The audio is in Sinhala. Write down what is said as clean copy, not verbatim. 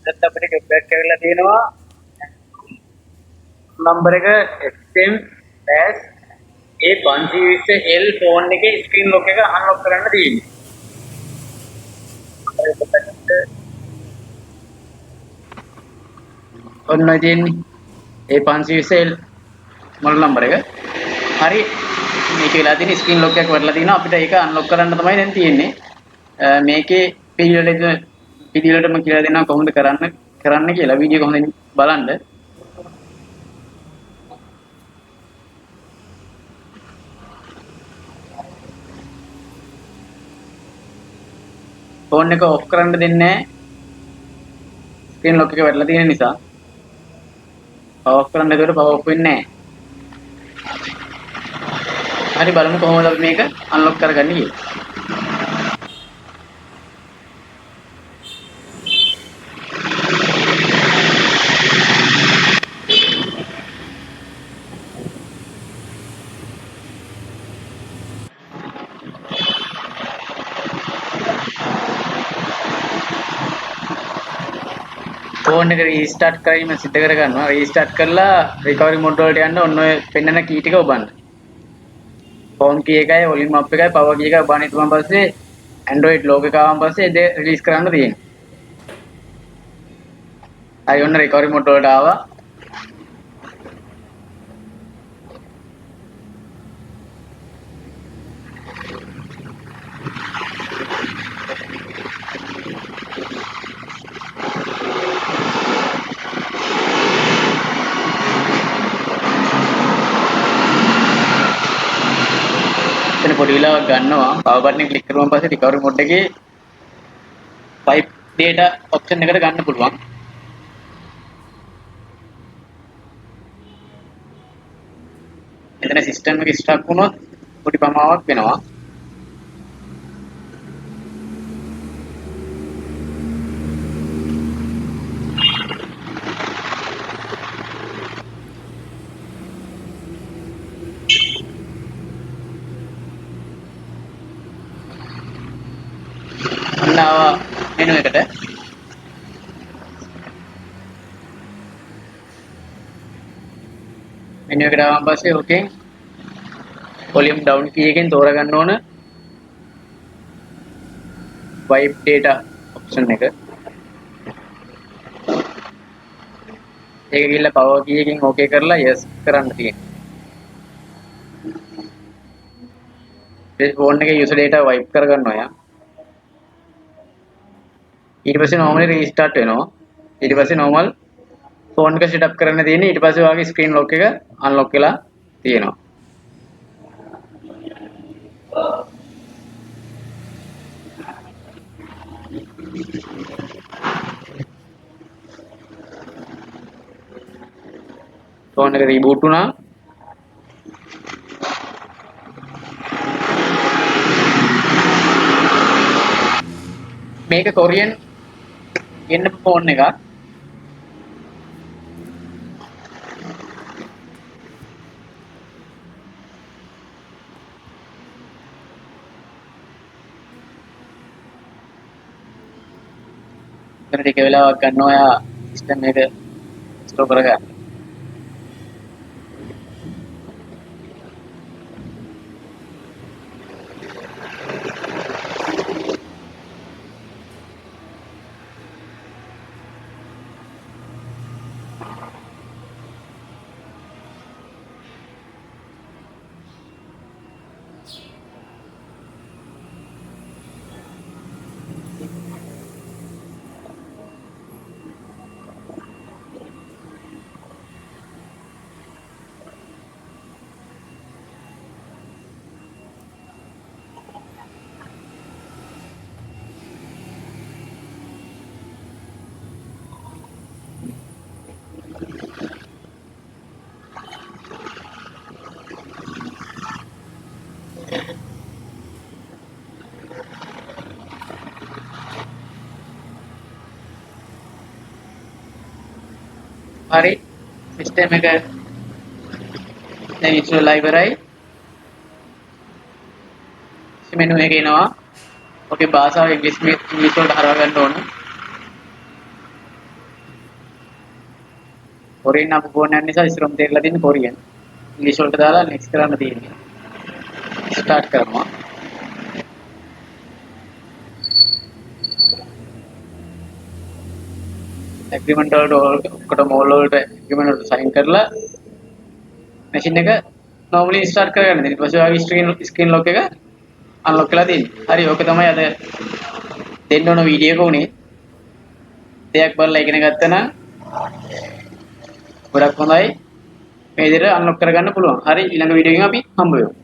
එතත් අපිට ගෙට් බෑක් කරලා තියෙනවා නම්බර එක XM-A520L ෆෝන් එකේ ස්ක්‍රීන් ලොක් එක අන්ලොක් කරන්න තියෙන්නේ. ඔන්න තියෙන්නේ A520L මොඩල් නම්බර එක. හරි මේක වෙලා තියෙන ස්ක්‍රීන් ලොක් එකක් වටලා තිනවා අපිට ඒක අන්ලොක් කරන්න තමයි දැන් තියෙන්නේ. මේකේ පිළිවෙලටම කියලා දෙනවා කොහොමද කරන්න කියලා වීඩියෝ කොහොමද බලන්න. ෆෝන් එක ඔෆ් කරන්න දෙන්නේ නැහැ. ස්ක්‍රීන් ලොක් එක වැටලා තියෙන නිසා. පවර් ඔෆ් කරන්න එතකොට පවර් ඔෆ් වෙන්නේ නැහැ. හරි බලමු කොහොමද අපි මේක අන්ලොක් කරගන්නේ කියලා. ෆෝන් එක රීස්ටාර්ට් කරගෙන සිද්ධ කරගන්නවා. රීස්ටාර්ට් කරලා රිකවරි මොඩ් වලට යන්න ඔන්න ඔය පෙන්නන කී ටික ඔබන්න. ෆෝන් කී එකයි වොලියුම් අප් එකයි පවර් කී එකයි ඔබන්න ඊට පස්සේ Android logo එක ආවම පස්සේ ඒක රිලීස් කරන්න තියෙනවා. හරි ඔන්න රිකවරි මොඩ් වලට ආවා. එතන පොඩි වෙලාවක් ගන්නවා. පවර් බටන් එක ක්ලික් කරුවාම පස්සේ රිකවරි මොඩ් එකේ 5 data option එකට ගන්න පුළුවන්. එතන සිස්ටම් එක ස්ටක් වුණොත් පොඩි පමාවක් වෙනවා. අන්නාව මෙනු එකට මෙනු එකට ආවම පස්සේ ඕකෙන් වොලියුම් ඩවුන් කී එකෙන් තෝරගන්න ඕන wipe data option එක. ඒක ගිහලා power key එකෙන් okay කරලා yes කරන්න තියෙනවා. මේ ෆෝන් එකේ user data wipe කරගන්නවා යා. ඊට පස්සේ normally restart වෙනවා. ඊට පස්සේ normal ෆෝන් එක setup කරන්න තියෙන්නේ. ඊට පස්සේ ඔයාගේ screen lock එක unlock වෙලා තියෙනවා. ෆෝන් එක reboot වුණා. මේක කොරියන් එන්න ෆෝන් එකක්. ඉතින් ටික වෙලාවක් ගන්නවා යා සිස්ටම් එක ස්ටෝ කරගන්න. හරි සිස්ටම් එක දැන් ඉස්සෙල්ලා ඉවරයි. මෙනු එක එනවා. ඔකේ භාෂාව ඉංග්‍රීසි වලට හරවා ගන්න ඕන. කොරියන් අපේ ෆෝන් එක නිසා ඉස්සරහම තේරලා තියෙන්නේ කොරියන්. ඉංග්‍රීසි වලට දාලා නෙක්ස්ට් කරන්න තියෙන්නේ. ස්ටාර්ට් කරනවා. ඇග්‍රීමන්ට් වලට ඔක්කොටම ඕල් වලට ඇග්‍රීමන්ට් වලට සයින් කරලා මැෂින් එක normally start කරගන්න. ඊට පස්සේ ඔයාගේ ස්ක්‍රීන් ලොක් එක අන්ලොක් කරලා තියෙන්නේ. හරි ඕක තමයි අද දෙන්න ඕන වීඩියෝ එක උනේ. දෙයක් බලලා ඉගෙන ගත්තා නම් ගොඩක් හොඳයි. මේ විදිහට අන්ලොක් කරගන්න පුළුවන්. හරි ඊළඟ වීඩියෝ එකෙන් අපි හම්බ වෙමු.